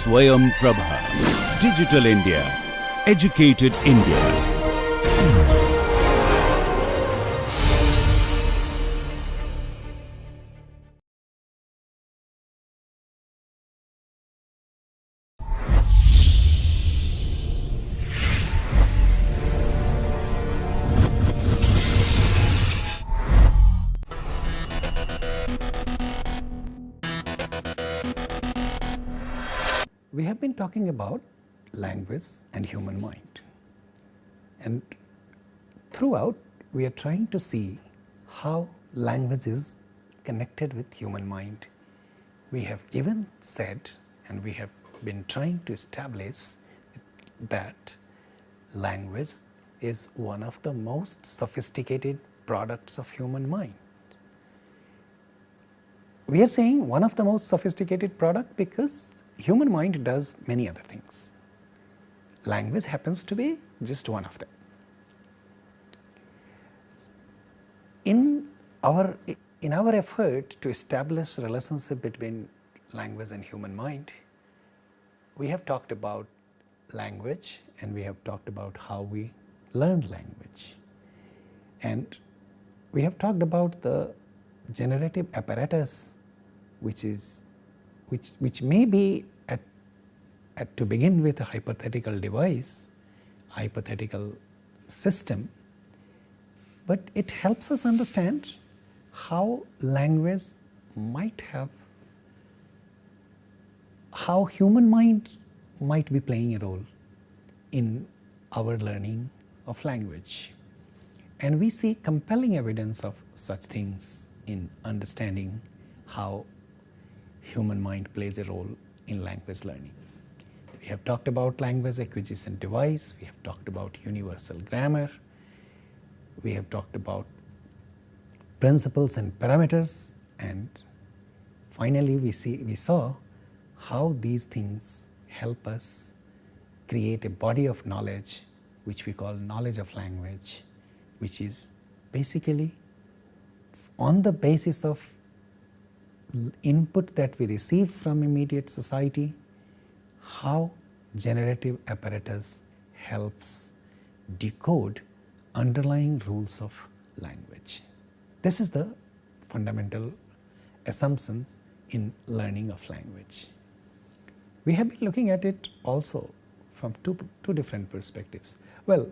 Swayam Prabha. Digital India. Educated India. We have been talking about language and human mind, and throughout we are trying to see how language is connected with human mind. We have even said, and we have been trying to establish, that language is one of the most sophisticated products of human mind. We are saying one of the most sophisticated product because human mind does many other things. Language happens to be just one of them. In our effort to establish a relationship between language and human mind, we have talked about language and we have talked about how we learn language. And we have talked about the generative apparatus which may be to begin with a hypothetical device, hypothetical system, but it helps us understand how language might have, how human mind might be playing a role in our learning of language. And we see compelling evidence of such things in understanding how human mind plays a role in language learning. We have talked about language acquisition device, we have talked about universal grammar, we have talked about principles and parameters, and finally we saw how these things help us create a body of knowledge which we call knowledge of language, which is basically on the basis of input that we receive from immediate society, how generative apparatus helps decode underlying rules of language. This is the fundamental assumptions in learning of language. We have been looking at it also from two different perspectives. Well,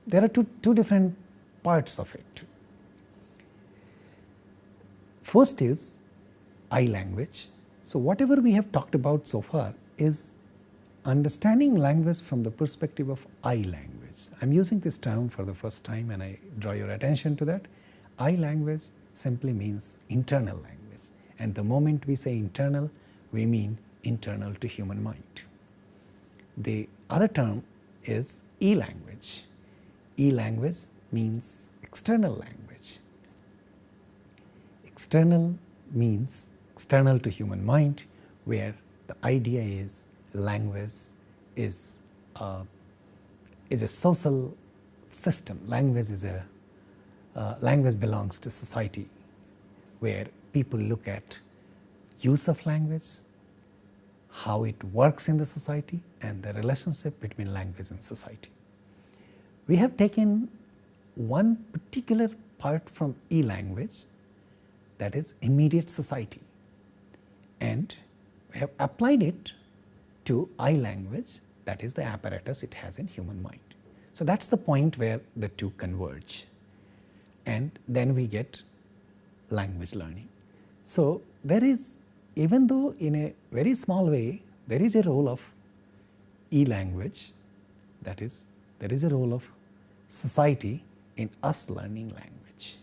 there are two different parts of it. First is I language. So whatever we have talked about so far is understanding language from the perspective of I language. I am using this term for the first time and I draw your attention to that. I language simply means internal language, and the moment we say internal, we mean internal to human mind. The other term is E language. E language means external language. External means external to human mind, where the idea is language is a social system. Language is language belongs to society, where people look at use of language, how it works in the society, and the relationship between language and society. We have taken one particular part from E language, that is immediate society, and we have applied it to I language, that is the apparatus it has in human mind. So that is the point where the two converge, and then we get language learning. So there is, even though in a very small way, there is a role of E language, that is, there is a role of society in us learning language.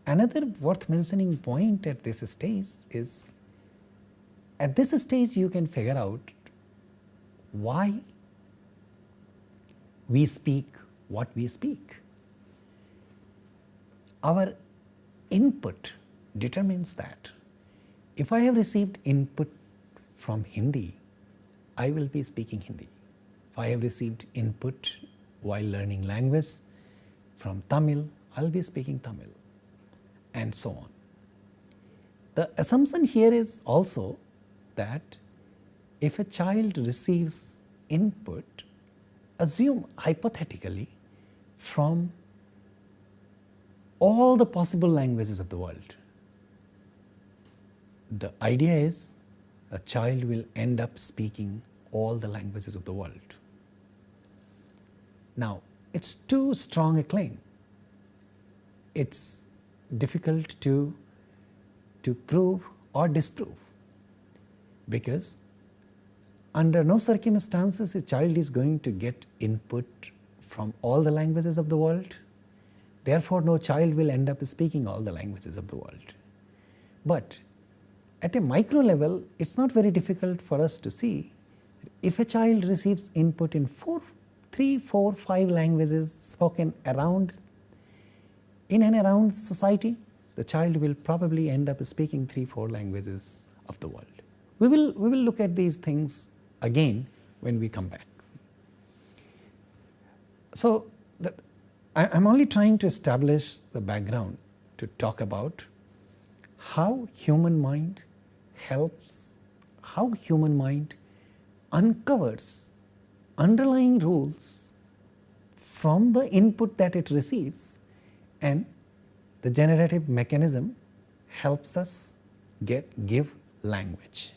Another worth mentioning point at this stage is, at this stage you can figure out why we speak what we speak. Our input determines that. If I have received input from Hindi, I will be speaking Hindi. If I have received input while learning language from Tamil, I will be speaking Tamil, and so on. The assumption here is also that if a child receives input, assume hypothetically, from all the possible languages of the world, the idea is a child will end up speaking all the languages of the world. Now, it's too strong a claim. It's difficult to prove or disprove, because under no circumstances a child is going to get input from all the languages of the world. Therefore, no child will end up speaking all the languages of the world. But at a micro level, it's not very difficult for us to see if a child receives input in 3, 4, 5 languages spoken around in and around society, the child will probably end up speaking 3, 4 languages of the world. We will look at these things again when we come back. So, I am only trying to establish the background to talk about how human mind helps, how human mind uncovers underlying rules from the input that it receives, and the generative mechanism helps us give language,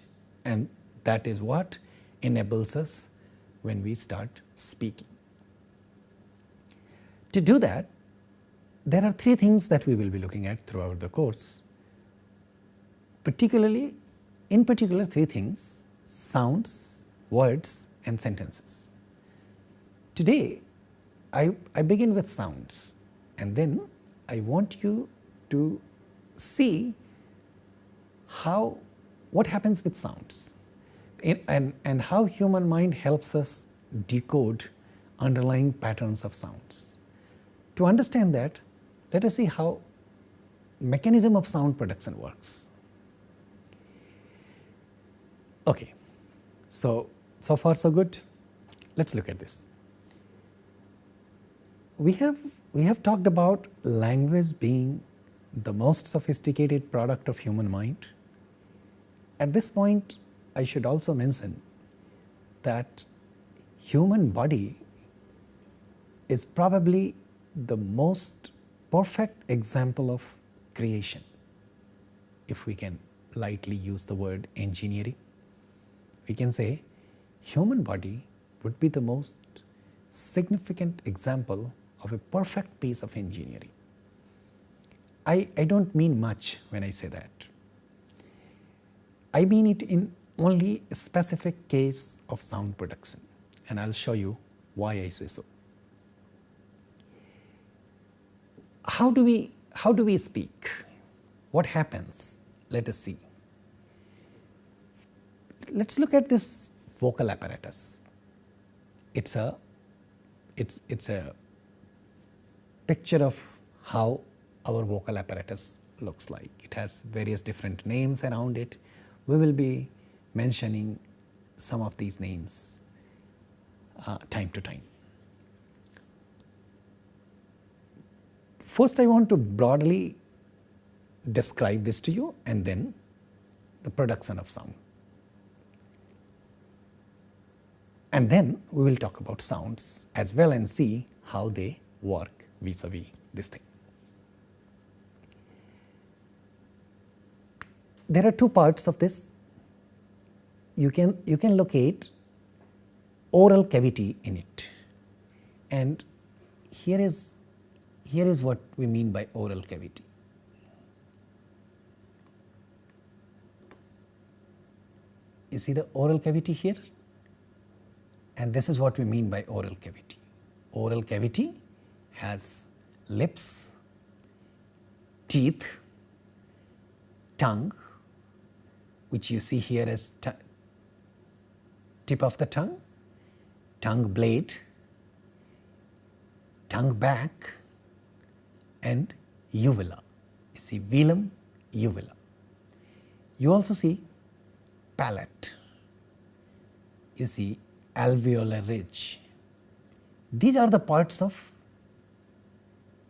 and that is what enables us when we start speaking. To do that, there are 3 things that we will be looking at throughout the course. In particular 3 things: sounds, words and sentences. Today I begin with sounds, and then I want you to see what happens with sounds and how human mind helps us decode underlying patterns of sounds. To understand that, let us see how mechanism of sound production works. Okay, so far so good. Let's look at this. We have talked about language being the most sophisticated product of human mind. At this point, I should also mention that human body is probably the most perfect example of creation, if we can lightly use the word engineering. We can say human body would be the most significant example of a perfect piece of engineering. I don't mean much when I say that. I mean it in only a specific case of sound production, and I'll show you why I say so. How do we speak? What happens? Let us see. Let's look at this vocal apparatus. It's a picture of how our vocal apparatus looks like. It has various different names around it. We will be mentioning some of these names time to time. First, I want to broadly describe this to you, and then the production of sound. And then we will talk about sounds as well and see how they work vis-a-vis this thing. There are 2 parts of this. You can locate oral cavity in it, and here is what we mean by oral cavity. You see the oral cavity here, and this is what we mean by oral cavity. Oral cavity has lips, teeth, tongue, which you see here as tip of the tongue, tongue blade, tongue back, and uvula. You see velum, uvula. You also see palate. You see alveolar ridge. These are the parts of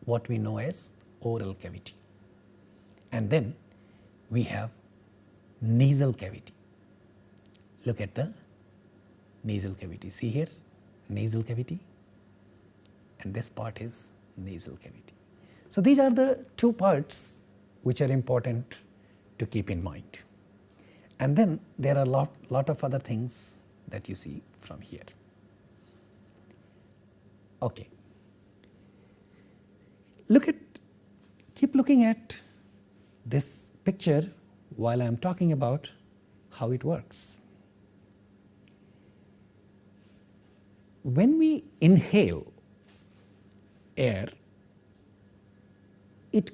what we know as oral cavity. And then we have nasal cavity. look at the nasal cavity. See here, nasal cavity, and this part is nasal cavity. So these are the two parts which are important to keep in mind. And then there are lot of other things that you see from here. Okay. Keep looking at this picture while I am talking about how it works. When we inhale air, it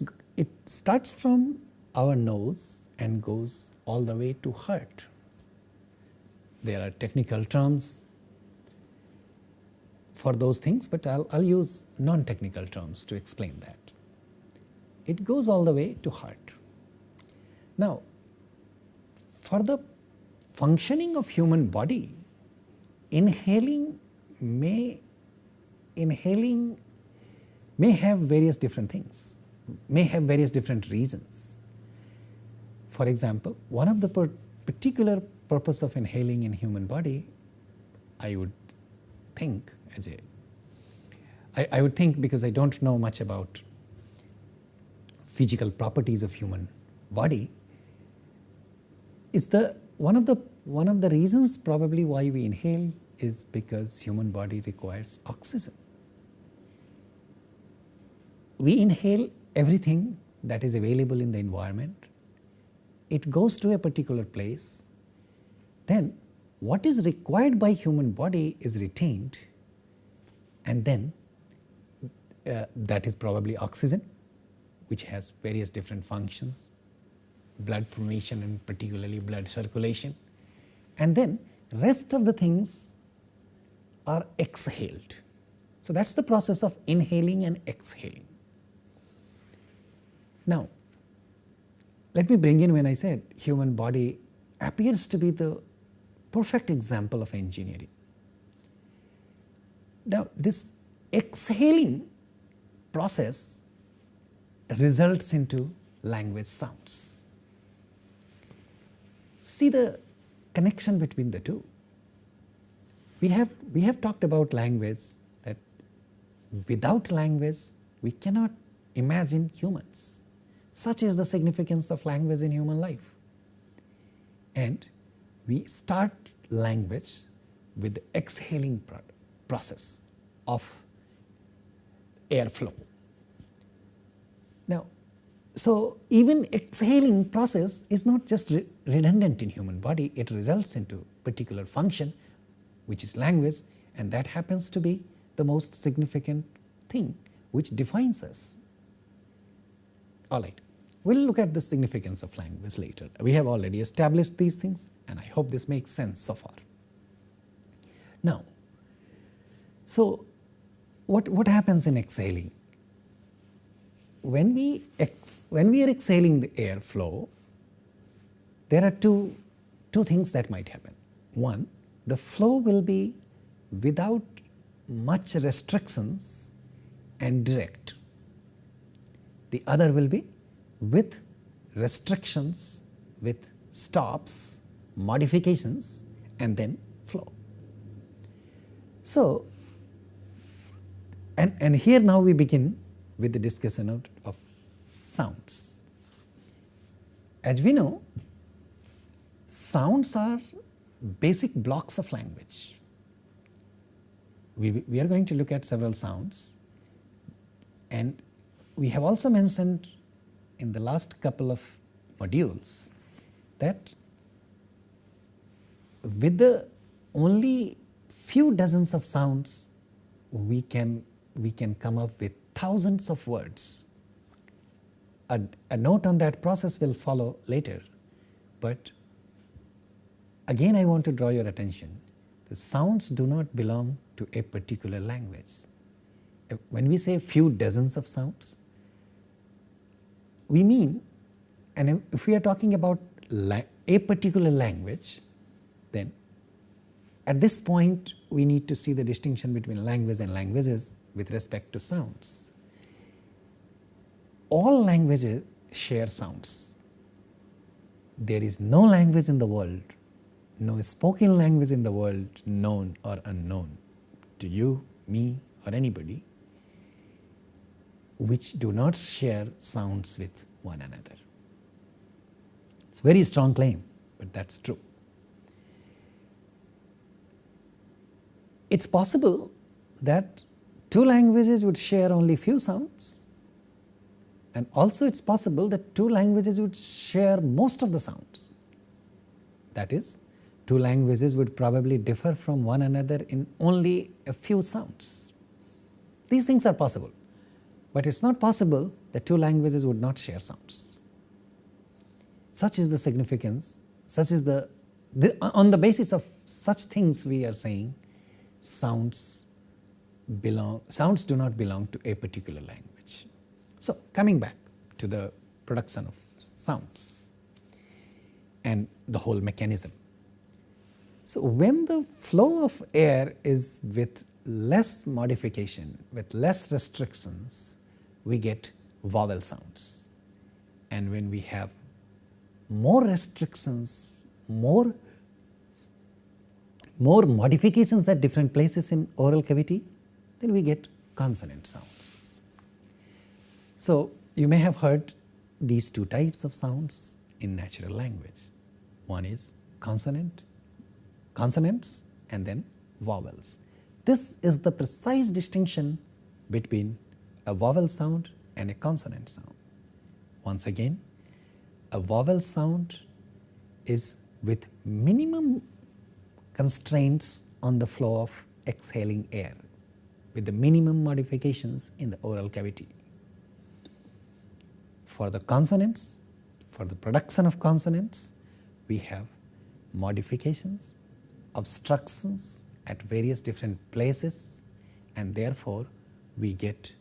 starts from our nose and goes all the way to heart. There are technical terms for those things, but I'll use non-technical terms to explain that. It goes all the way to heart. Now, for the functioning of human body, inhaling may have various different things, may have various different reasons. For example, one of the particular purpose of inhaling in human body, I would think I would think, because I don't know much about physical properties of human body, is one of the reasons probably why we inhale is because human body requires oxygen. We inhale everything that is available in the environment. It goes to a particular place. Then what is required by human body is retained, and then that is probably oxygen, which has various different functions, blood formation and particularly blood circulation, and then rest of the things are exhaled. So that's the process of inhaling and exhaling. Now, let me bring in, when I said human body appears to be the perfect example of engineering. Now, this exhaling process results into language sounds. See the connection between the two. We have talked about language, that without language we cannot imagine humans. Such is the significance of language in human life. And we start language with the exhaling process of airflow. Now, so even exhaling process is not just redundant in human body, it results into particular function, which is language, and that happens to be the most significant thing which defines us. All right, we'll look at the significance of language later. We have already established these things, and I hope this makes sense so far. Now, so what happens in exhaling? When we are exhaling the airflow, there are two things that might happen. One, the flow will be without much restrictions and direct. The other will be with restrictions, with stops, modifications, and then flow. So, and here now we begin with the discussion of sounds. As we know, sounds are basic blocks of language. We are going to look at several sounds, and we have also mentioned in the last couple of modules that with the only few dozens of sounds we can come up with thousands of words. A note on that process will follow later, but again I want to draw your attention. The sounds do not belong to a particular language. When we say few dozens of sounds, we mean, and if we are talking about a particular language, then at this point we need to see the distinction between language and languages with respect to sounds. All languages share sounds. There is no language in the world no spoken language in the world, known or unknown to you, me, or anybody, which do not share sounds with one another. It's a very strong claim, but that's true. It's possible that two languages would share only few sounds, and also it's possible that two languages would share most of the sounds. That is, two languages would probably differ from one another in only a few sounds. These things are possible, but it's not possible that two languages would not share sounds. Such is the significance, such is on the basis of such things we are saying sounds do not belong to a particular language. So coming back to the production of sounds and the whole mechanism. So when the flow of air is with less modification, with less restrictions, we get vowel sounds. And when we have more restrictions, more modifications at different places in oral cavity, then we get consonant sounds. So you may have heard these two types of sounds in natural language. One is consonants, and then vowels. This is the precise distinction between a vowel sound and a consonant sound. Once again, a vowel sound is with minimum constraints on the flow of exhaling air, with the minimum modifications in the oral cavity. For the consonants, for the production of consonants, we have modifications, obstructions at various different places, and therefore we get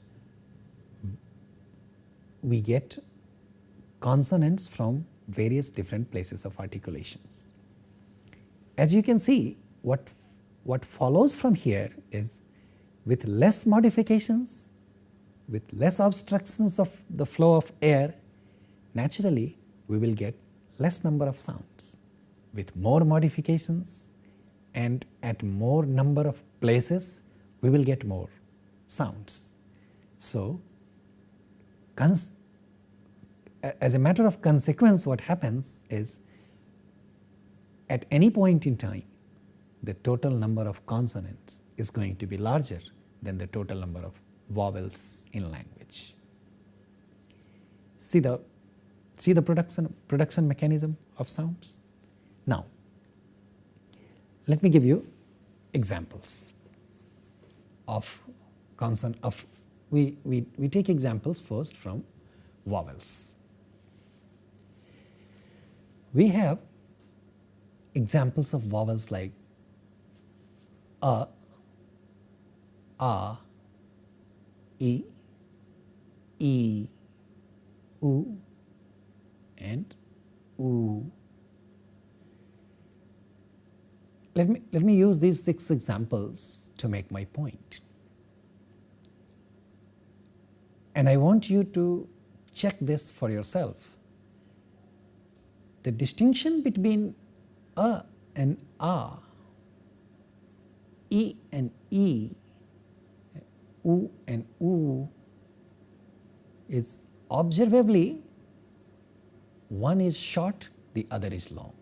consonants from various different places of articulations. As you can see, what follows from here is, with less modifications, with less obstructions of the flow of air, naturally we will get less number of sounds. With more modifications and at more number of places, we will get more sounds. So as a matter of consequence, what happens is, at any point in time, the total number of consonants is going to be larger than the total number of vowels in language. See the production mechanism of sounds. Now, let me give you examples of consonant. We take examples first from vowels. We have examples of vowels like a, e, u, and oo. Let me use these 6 examples to make my point. And I want you to check this for yourself. The distinction between a and e and e, u and oo, is observably one is short, the other is long.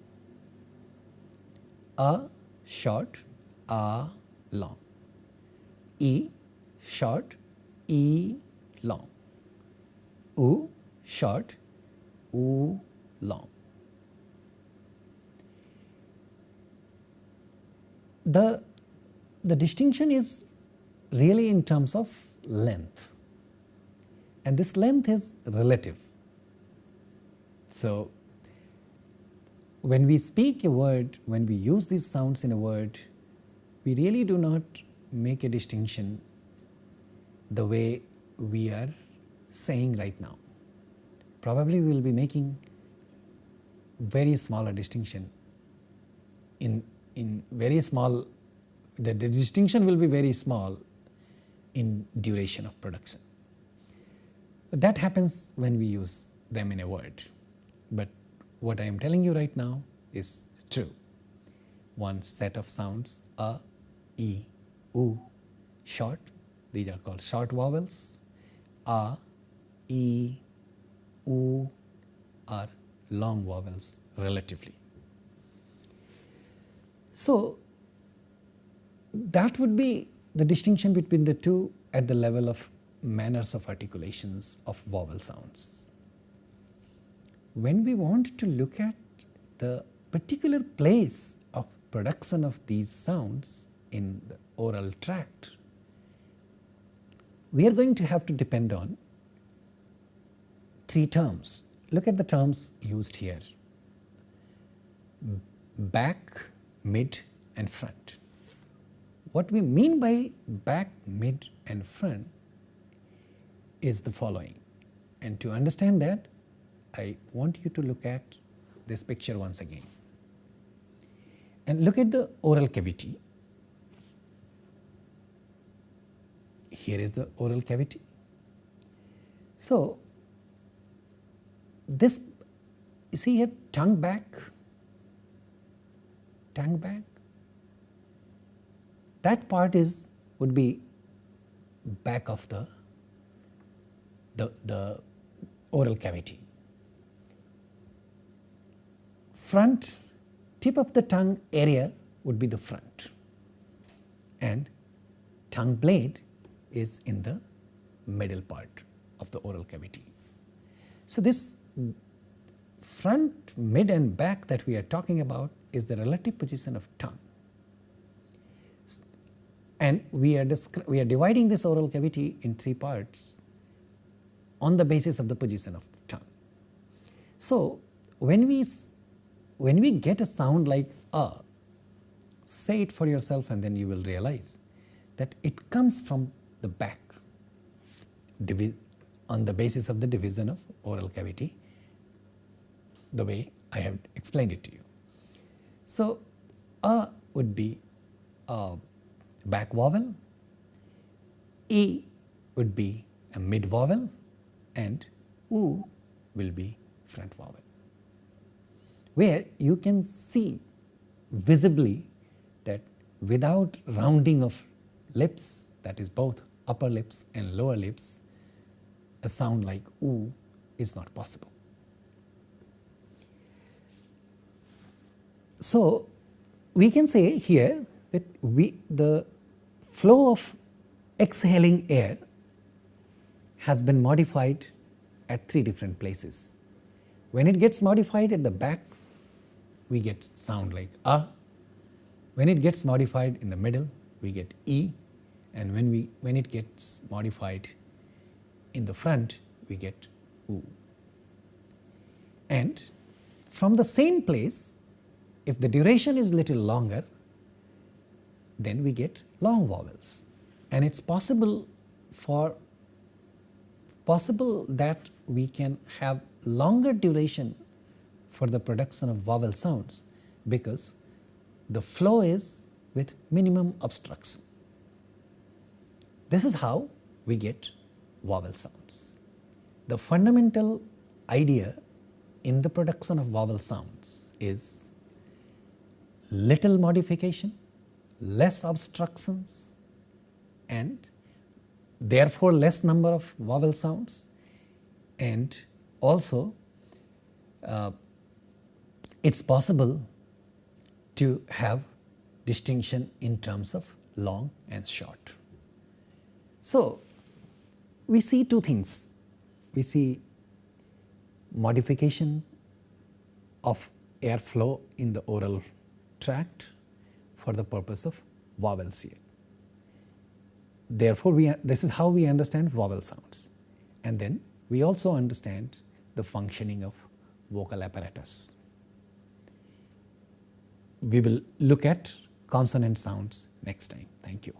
A short, a long. E short, e long. U short, u long. The distinction is really in terms of length, and this length is relative. So when we speak a word, when we use these sounds in a word, we really do not make a distinction the way we are saying right now. Probably we will be making very smaller distinction in very small, the distinction will be very small in duration of production. But that happens when we use them in a word. But what I am telling you right now is true. one set of sounds, a, e, u, short. These are called short vowels. A, e, u are long vowels relatively. So, that would be the distinction between the two at the level of manners of articulations of vowel sounds. When we want to look at the particular place of production of these sounds in the oral tract, we are going to have to depend on three terms. Look at the terms used here: back, mid and front. What we mean by back, mid and front is the following, and to understand that I want you to look at this picture once again and look at the oral cavity. Here is the oral cavity. So, this, you see here, tongue back, that part would be back of the oral cavity. Front, tip of the tongue area would be the front, and tongue blade is in the middle part of the oral cavity. So, this front, mid and back that we are talking about is the relative position of tongue, and we are dividing this oral cavity in three parts on the basis of the position of the tongue. So, when we get a sound like a, say it for yourself and then you will realize that it comes from the back on the basis of the division of oral cavity, the way I have explained it to you. So, a would be a back vowel, e would be a mid vowel, and u will be front vowel, where you can see visibly that without rounding of lips, that is both upper lips and lower lips, a sound like u is not possible. So, we can say here that the flow of exhaling air has been modified at three different places. When it gets modified at the back, we get sound like a. When it gets modified in the middle, we get e, and when it gets modified in the front, we get u. And from the same place, if the duration is little longer, then we get long vowels, and it's possible that we can have longer duration for the production of vowel sounds because the flow is with minimum obstruction. This is how we get vowel sounds. The fundamental idea in the production of vowel sounds is little modification, less obstructions, and therefore less number of vowel sounds, and also it's possible to have distinction in terms of long and short. So, we see two things. We see modification of airflow in the oral tract for the purpose of vowels here. Therefore, this is how we understand vowel sounds, and then we also understand the functioning of vocal apparatus. We will look at consonant sounds next time. Thank you.